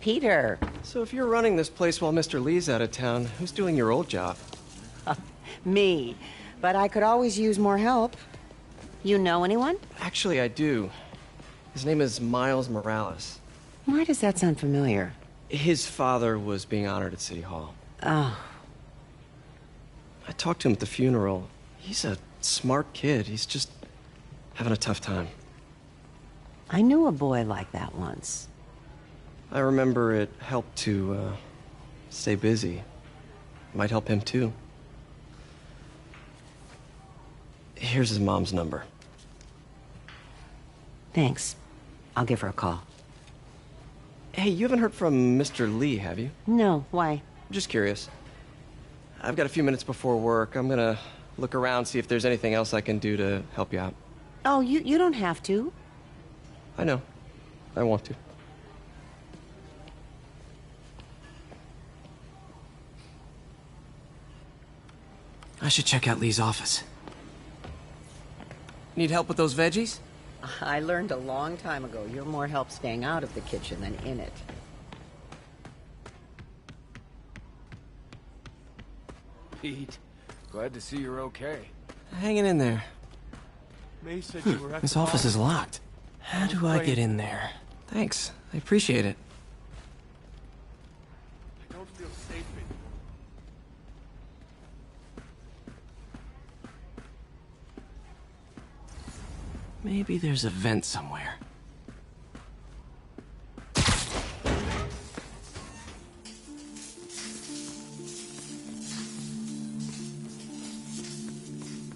Peter. So if you're running this place while Mr. Lee's out of town, who's doing your old job? Me. But I could always use more help. You know anyone? Actually, I do. His name is Miles Morales. Why does that sound familiar? His father was being honored at City Hall. Oh. I talked to him at the funeral. He's a smart kid. He's just having a tough time. I knew a boy like that once. I remember it helped to, stay busy. Might help him, too. Here's his mom's number. Thanks. I'll give her a call. Hey, you haven't heard from Mr. Lee, have you? No, why? Just curious. I've got a few minutes before work. I'm gonna look around, see if there's anything else I can do to help you out. Oh, you don't have to. I know. I want to. I should check out Lee's office. Need help with those veggies? I learned a long time ago you're more help staying out of the kitchen than in it. Pete, glad to see you're okay. Hanging in there. May said you were at This the office bar. is locked. How do I get in there? Thanks. I appreciate it. I don't feel safe anymore. Maybe there's a vent somewhere.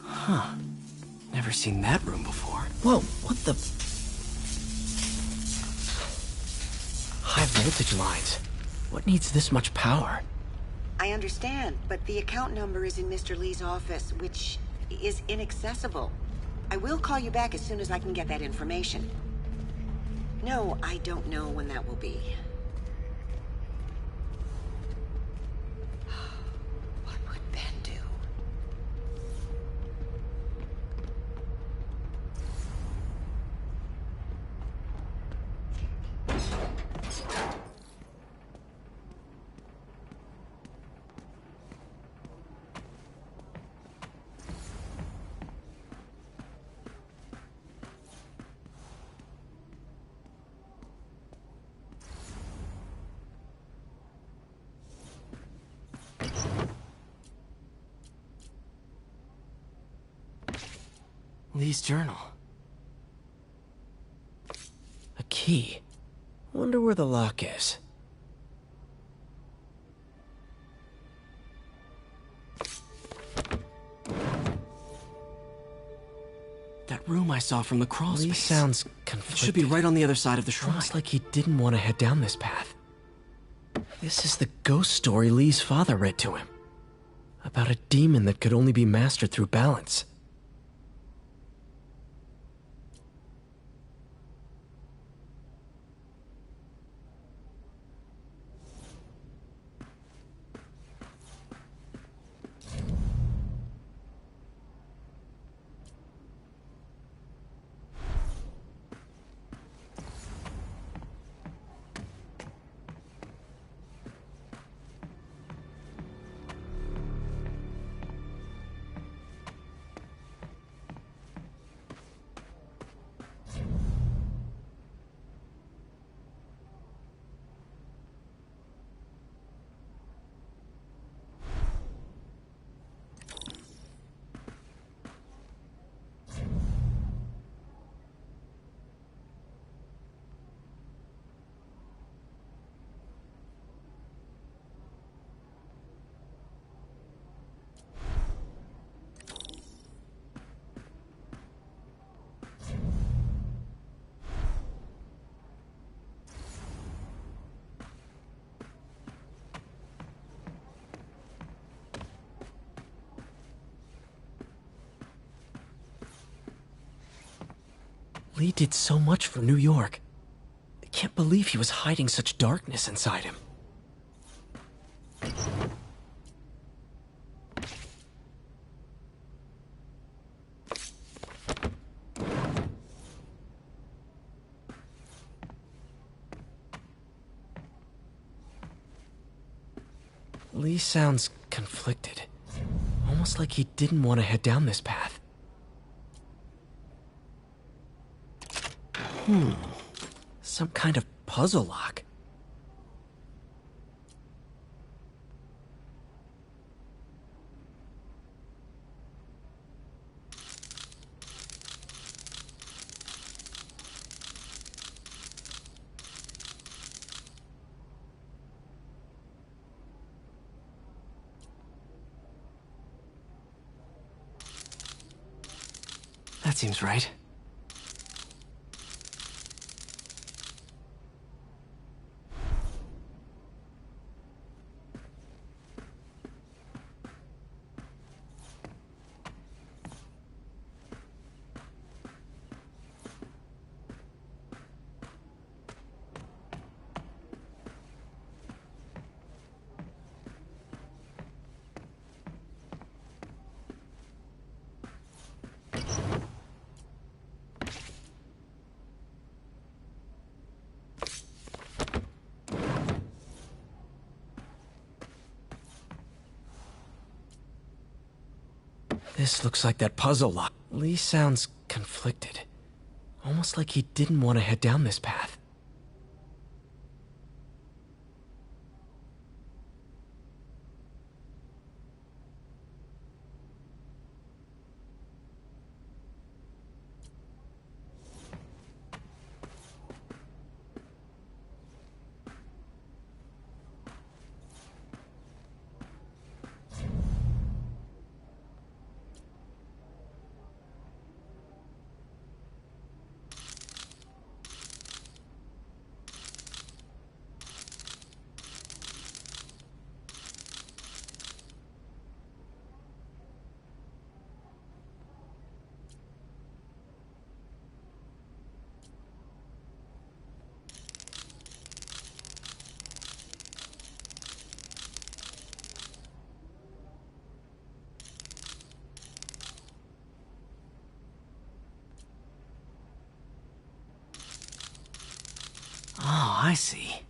Huh. Never seen that room before. Whoa, what the... High voltage lines. What needs this much power? I understand, but the account number is in Mr. Lee's office, which is inaccessible. I will call you back as soon as I can get that information. No, I don't know when that will be. What would Ben do? Lee's journal. A key. Wonder where the lock is. That room I saw from the crawl space. Lee sounds conflicted. It should be right on the other side of the shrine. Almost like he didn't want to head down this path. This is the ghost story Lee's father read to him. About a demon that could only be mastered through balance. Lee did so much for New York. I can't believe he was hiding such darkness inside him. Lee sounds conflicted. Almost like he didn't want to head down this path. Some kind of puzzle lock. That seems right. This looks like that puzzle lock. Lee sounds conflicted. Almost like he didn't want to head down this path. Oh, I see.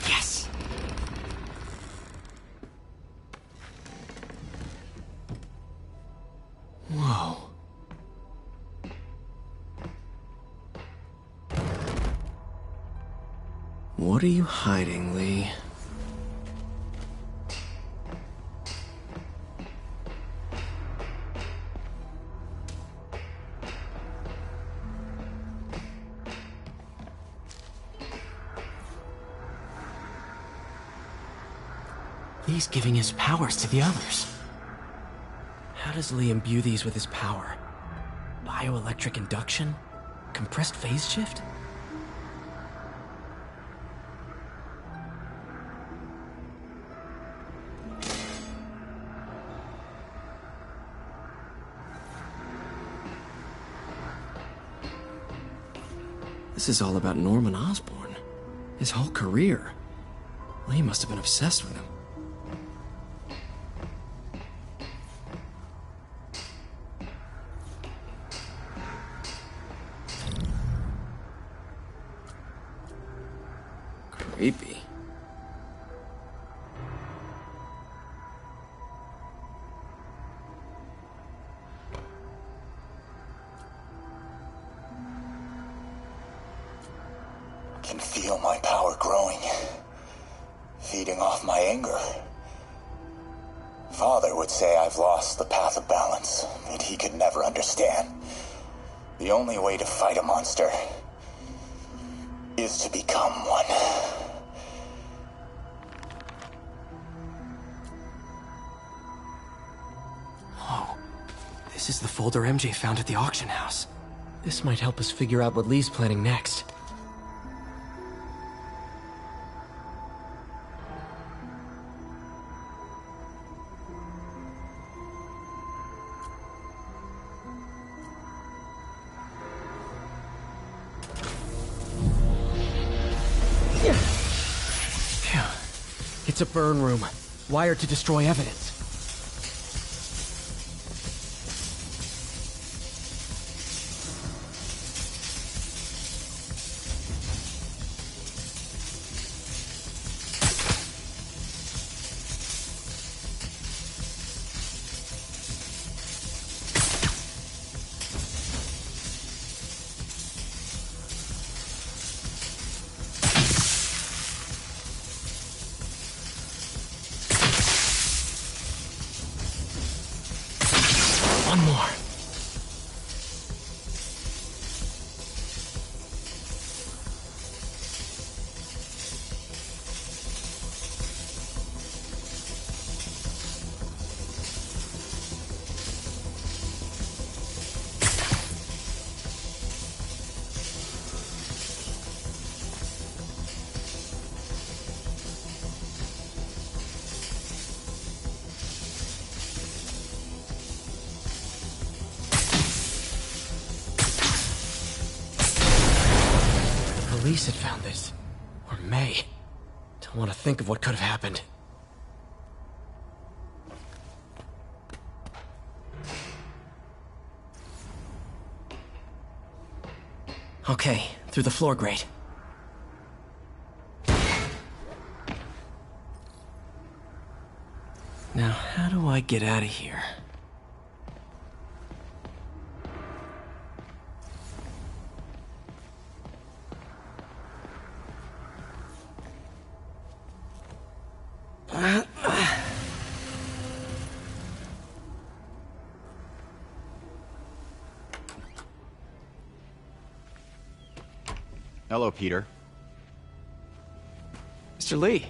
Yes! Whoa. What are you hiding, Lee? Lee's giving his powers to the others. How does Lee imbue these with his power? Bioelectric induction? Compressed phase shift? This is all about Norman Osborn. His whole career. Lee must have been obsessed with him. Creepy. Can feel my power growing, feeding off my anger. Father would say I've lost the path of balance, but he could never understand. The only way to fight a monster is to become one. Whoa. This is the folder MJ found at the auction house. This might help us figure out what Lee's planning next. It's a burn room, wired to destroy evidence. One more. Police had found this. Or May. Don't want to think of what could have happened. Okay, through the floor grate. Now, how do I get out of here? Hello, Peter. Mr. Lee.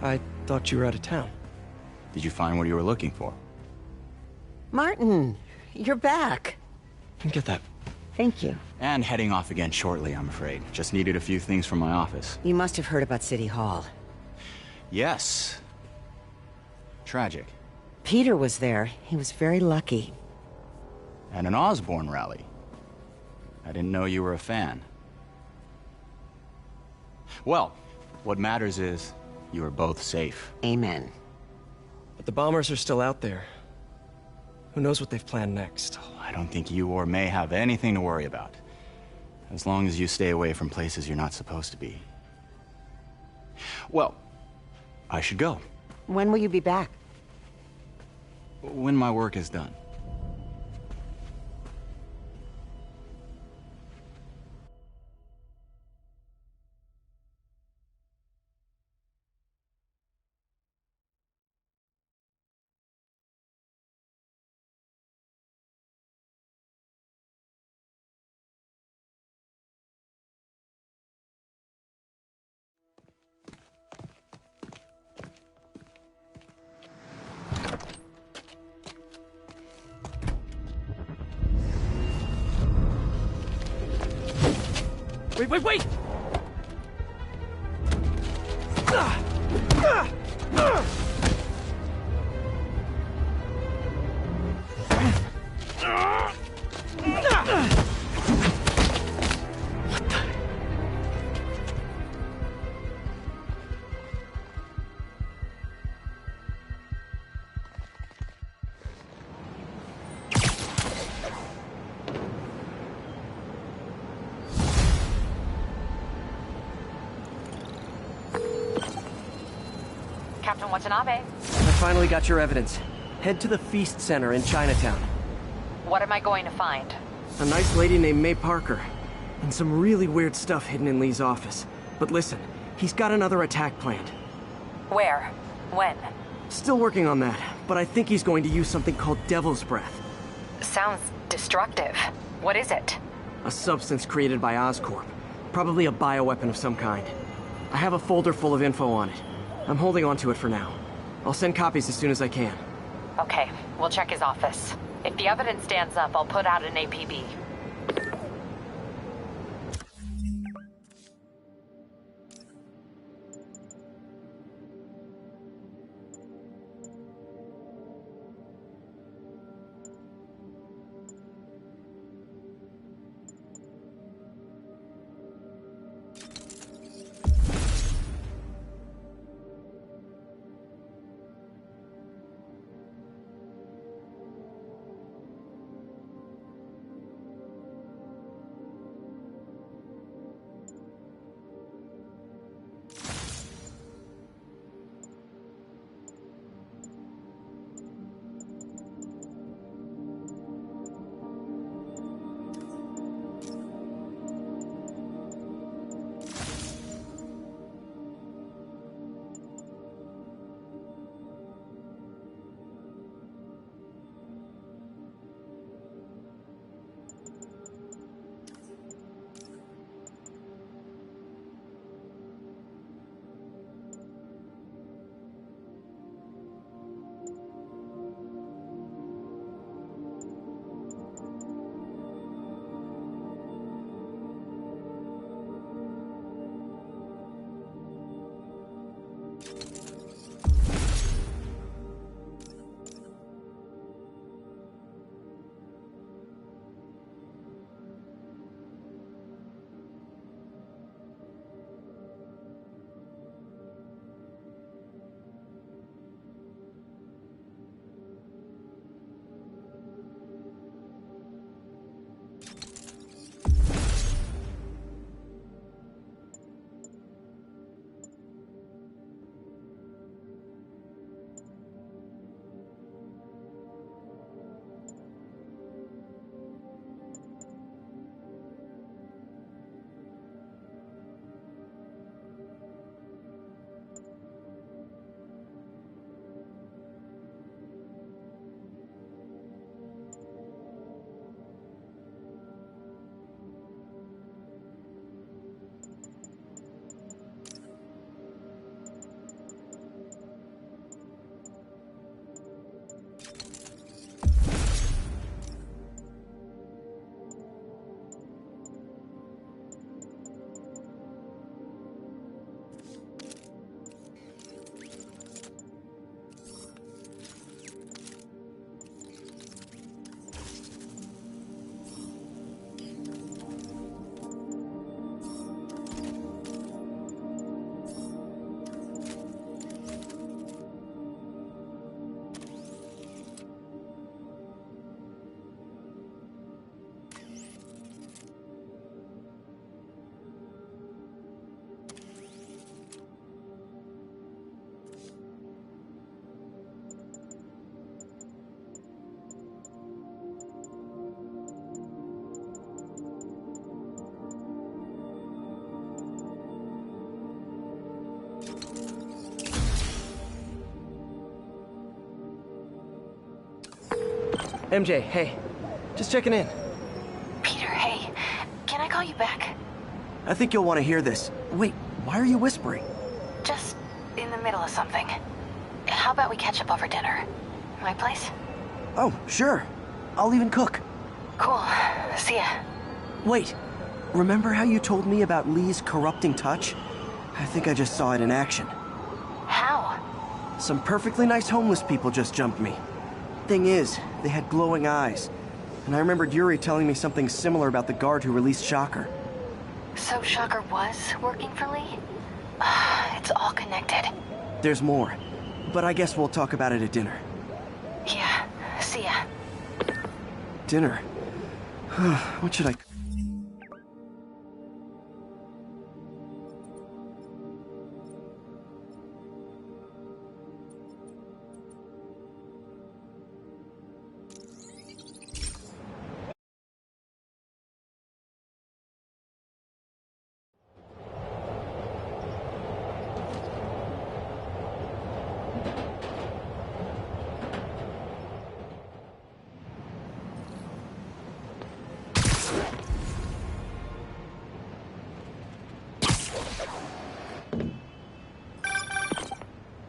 I thought you were out of town. Did you find what you were looking for? Martin, you're back. Get that. Thank you. And heading off again shortly, I'm afraid. Just needed a few things from my office. You must have heard about City Hall. Yes. Tragic. Peter was there. He was very lucky. And an Osborn rally. I didn't know you were a fan. Well, what matters is you are both safe. Amen. But the bombers are still out there. Who knows what they've planned next? I don't think you or May have anything to worry about. As long as you stay away from places you're not supposed to be. Well, I should go. When will you be back? When my work is done. Wait! Captain Watanabe. I finally got your evidence. Head to the Feast Center in Chinatown. What am I going to find? A nice lady named May Parker. And some really weird stuff hidden in Lee's office. But listen, he's got another attack planned. Where? When? Still working on that, but I think he's going to use something called Devil's Breath. Sounds destructive. What is it? A substance created by Oscorp. Probably a bioweapon of some kind. I have a folder full of info on it. I'm holding on to it for now. I'll send copies as soon as I can. Okay, we'll check his office. If the evidence stands up, I'll put out an APB. MJ, hey. Just checking in. Peter, hey. Can I call you back? I think you'll want to hear this. Wait, why are you whispering? Just in the middle of something. How about we catch up over dinner? My place? Oh, sure. I'll even cook. Cool. See ya. Wait. Remember how you told me about Lee's corrupting touch? I think I just saw it in action. How? Some perfectly nice homeless people just jumped me. Thing is, they had glowing eyes. And I remembered Yuri telling me something similar about the guard who released Shocker. So Shocker was working for Lee? It's all connected. There's more. But I guess we'll talk about it at dinner. Yeah. See ya. Dinner? What should I...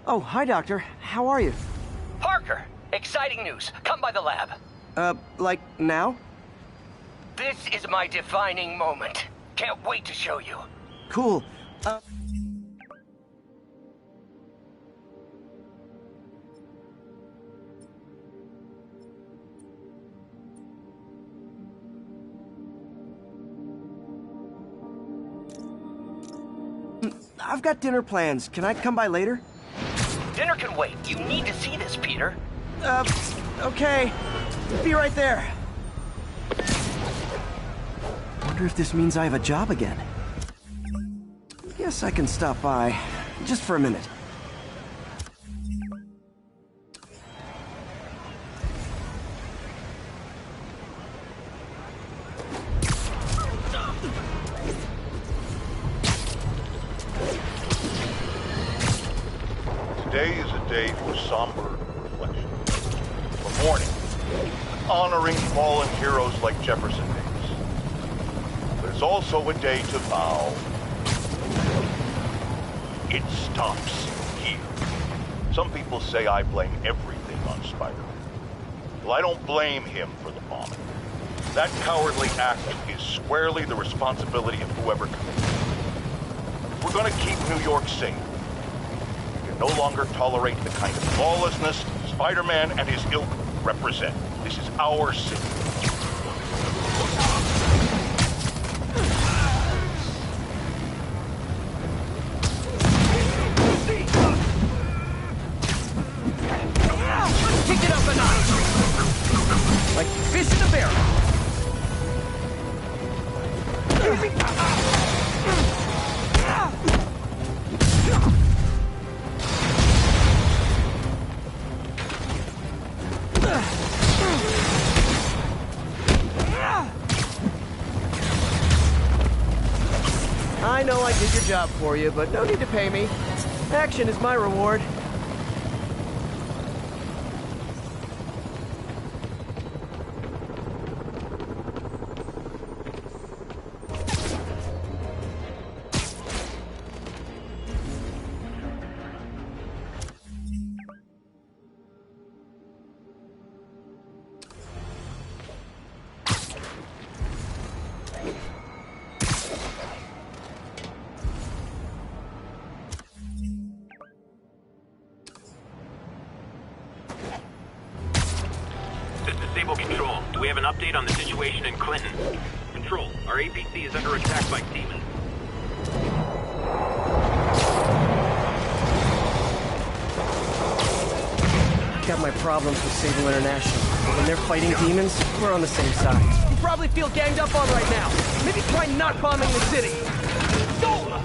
Oh, hi, Doctor. How are you? Parker! Exciting news. Come by the lab. Like now? This is my defining moment. Can't wait to show you. Cool. I've got dinner plans. Can I come by later? Dinner can wait. You need to see this, Peter. Okay. Be right there. Wonder if this means I have a job again. Guess I can stop by. Just for a minute. Today is a day for somber reflection, for mourning, honoring fallen heroes like Jefferson Davis. But it's also a day to vow it stops here. Some people say I blame everything on Spider-Man. Well, I don't blame him for the bombing. That cowardly act is squarely the responsibility of whoever committed it. If we're gonna keep New York safe, no longer tolerate the kind of lawlessness Spider-Man and his ilk represent. This is our city. Kick it up a notch! Like fish in a barrel! I know I did your job for you, but no need to pay me. Action is my reward. Disable Control. Do we have an update on the situation in Clinton? Control, our APC is under attack by demons. Got my problems with Sable International. When they're fighting demons, we're on the same side. You probably feel ganged up on right now. Maybe try not bombing the city. Go!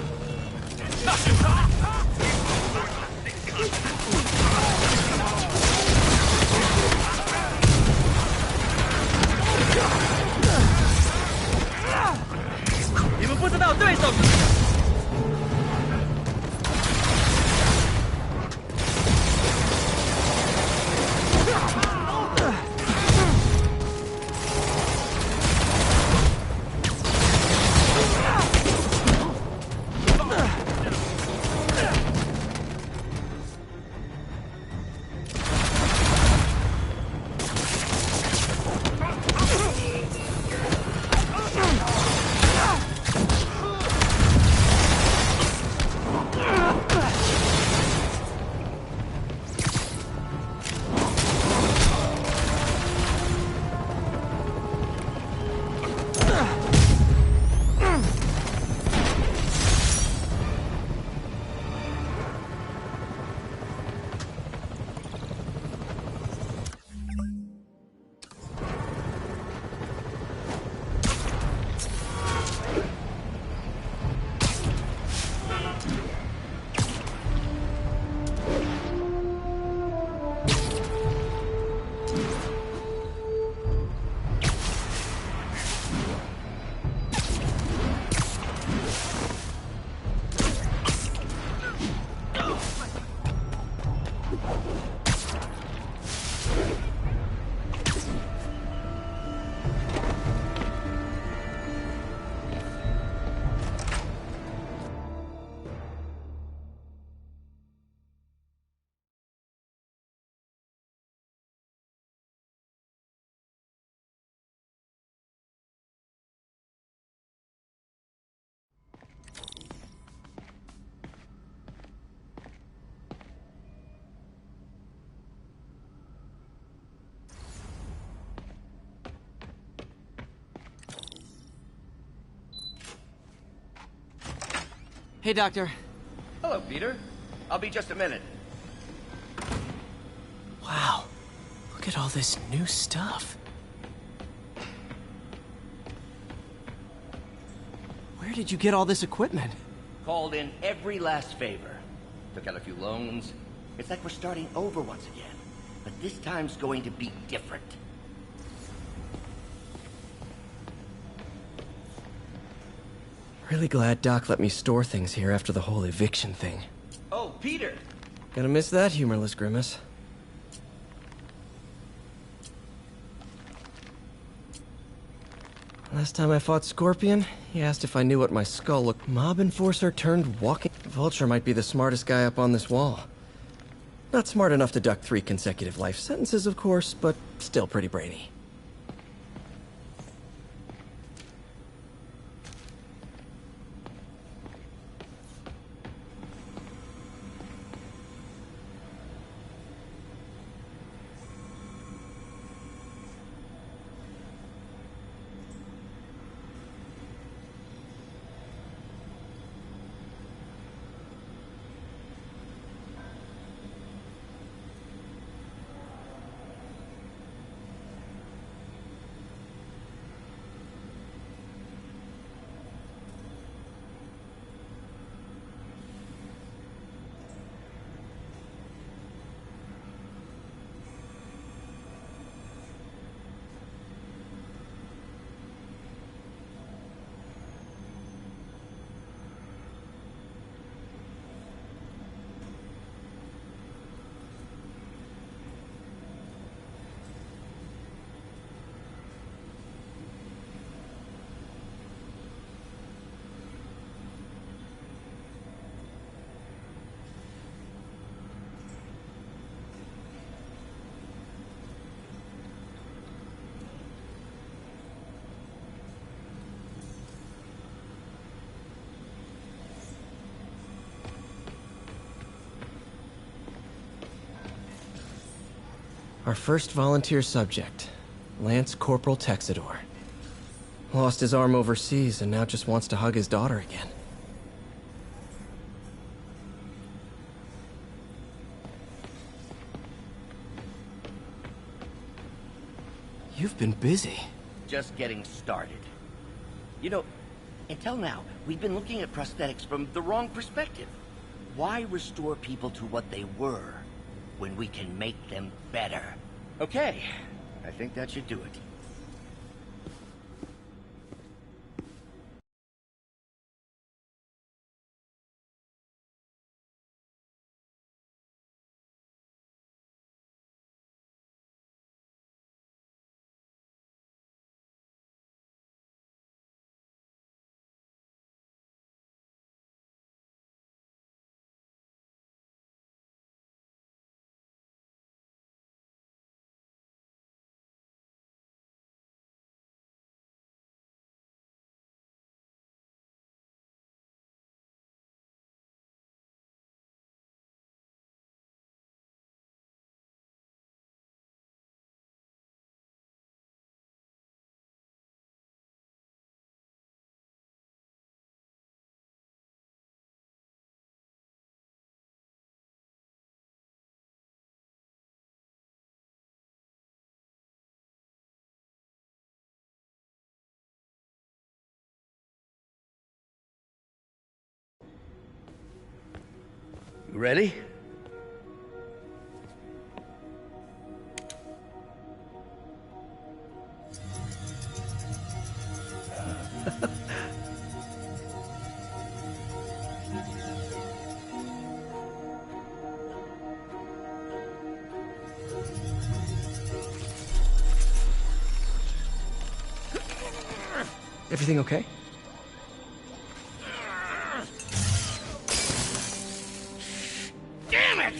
Hey, Doctor. Hello, Peter. I'll be just a minute. Wow. Look at all this new stuff. Where did you get all this equipment? Called in every last favor. Took out a few loans. It's like we're starting over once again. But this time's going to be different. Really glad Doc let me store things here after the whole eviction thing. Oh, Peter! Gonna miss that humorless grimace. Last time I fought Scorpion, he asked if I knew what my skull looked. Mob enforcer turned walking. Vulture might be the smartest guy up on this wall. Not smart enough to duck 3 consecutive life sentences, of course, but still pretty brainy. Our first volunteer subject, Lance Corporal Texador. Lost his arm overseas and now just wants to hug his daughter again. You've been busy. Just getting started. You know, until now, we've been looking at prosthetics from the wrong perspective. Why restore people to what they were when we can make them better? Okay, I think that should do it. You ready? Everything okay? Damn it!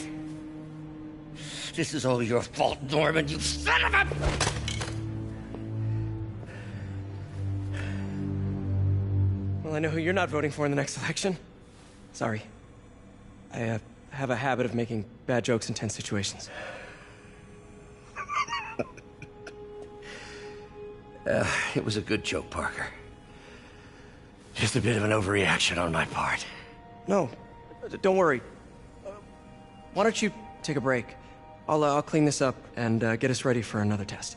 This is all your fault, Norman, you son of a... Well, I know who you're not voting for in the next election. Sorry. I have a habit of making bad jokes in tense situations. It was a good joke, Parker. Just a bit of an overreaction on my part. No, don't worry. Why don't you take a break? I'll clean this up and get us ready for another test.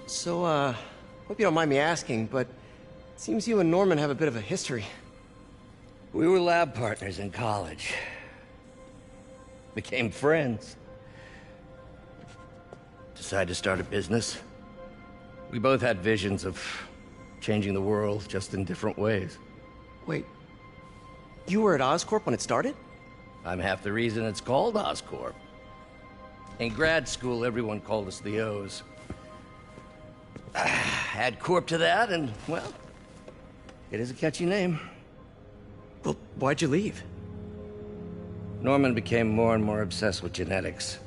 So, hope you don't mind me asking, but it seems you and Norman have a bit of a history. We were lab partners in college. Became friends. Decided to start a business. We both had visions of changing the world, just in different ways. Wait, you were at Oscorp when it started? I'm half the reason it's called Oscorp. In grad school, everyone called us the O's. Add Corp to that, and, well, it is a catchy name. Well, why'd you leave? Norman became more and more obsessed with genetics.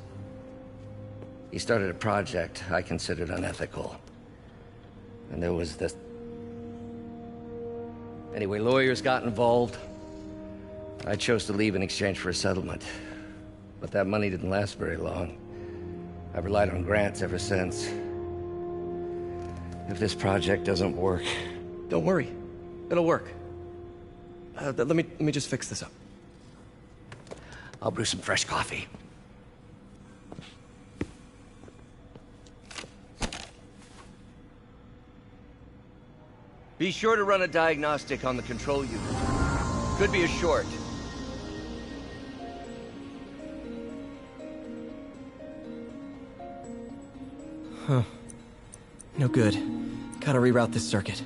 He started a project I considered unethical. And there was this... Anyway, lawyers got involved. I chose to leave in exchange for a settlement. But that money didn't last very long. I've relied on grants ever since. If this project doesn't work... Don't worry. It'll work. Let me just fix this up. I'll brew some fresh coffee. Be sure to run a diagnostic on the control unit. Could be a short. Huh. No good. Gotta reroute this circuit.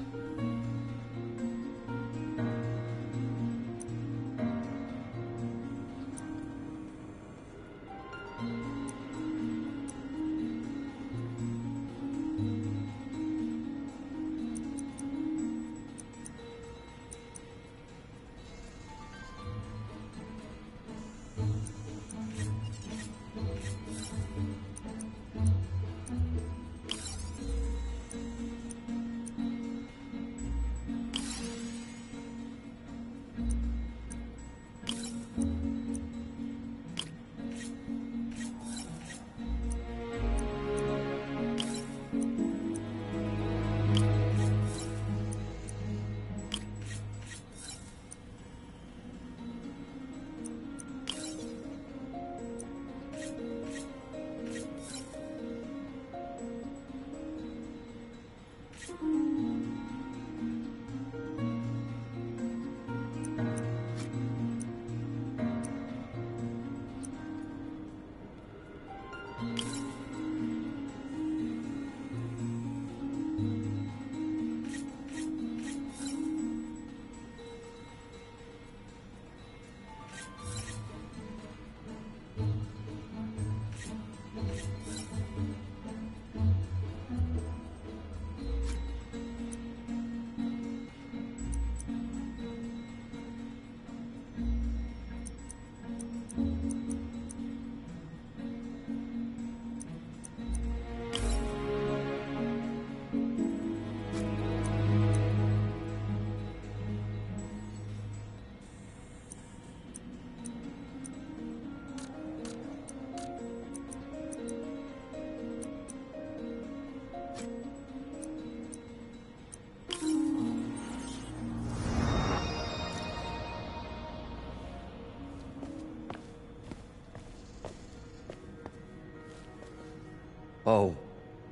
Oh,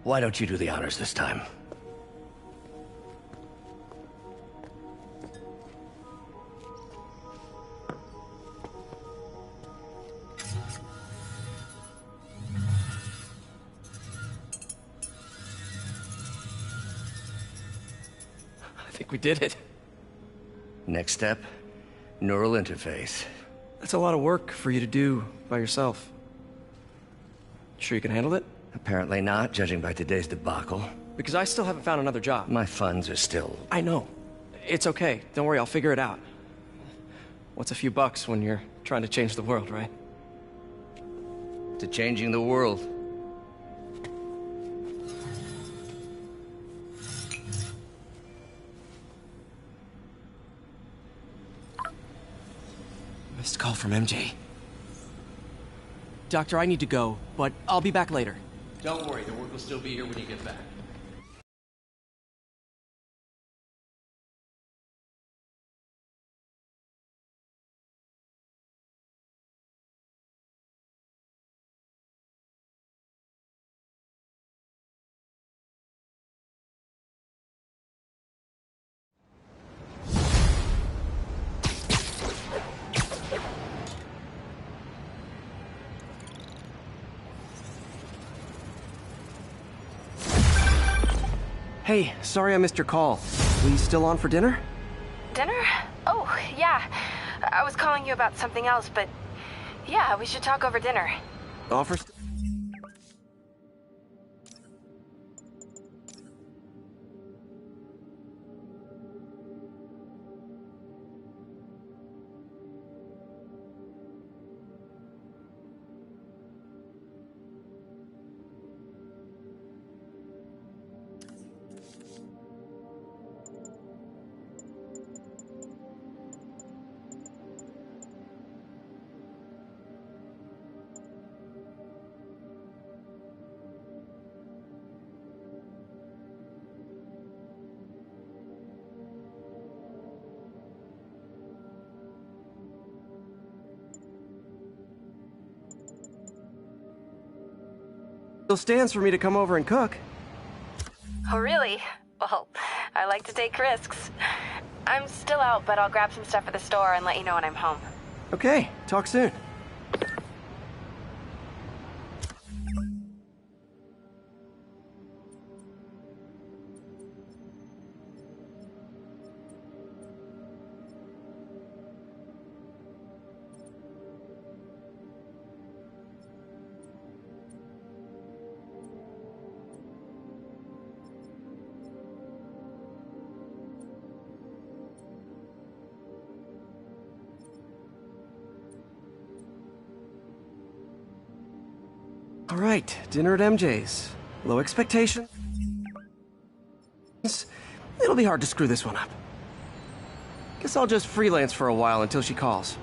why don't you do the honors this time? I think we did it. Next step, neural interface. That's a lot of work for you to do by yourself. Sure you can handle it? Apparently not, judging by today's debacle. Because I still haven't found another job. My funds are still... I know. It's okay. Don't worry, I'll figure it out. What's a few bucks when you're trying to change the world, right? To changing the world. Missed call from MJ. Doctor, I need to go, but I'll be back later. Don't worry, the work will still be here when you get back. Hey, sorry I missed your call. Are you still on for dinner? Dinner? Oh, yeah. I was calling you about something else, but yeah, we should talk over dinner. Offers? Still stands for me to come over and cook. Oh, really? Well, I like to take risks. I'm still out, but I'll grab some stuff at the store and let you know when I'm home. Okay, talk soon. All right, dinner at MJ's. Low expectations. It'll be hard to screw this one up. Guess I'll just freelance for a while until she calls.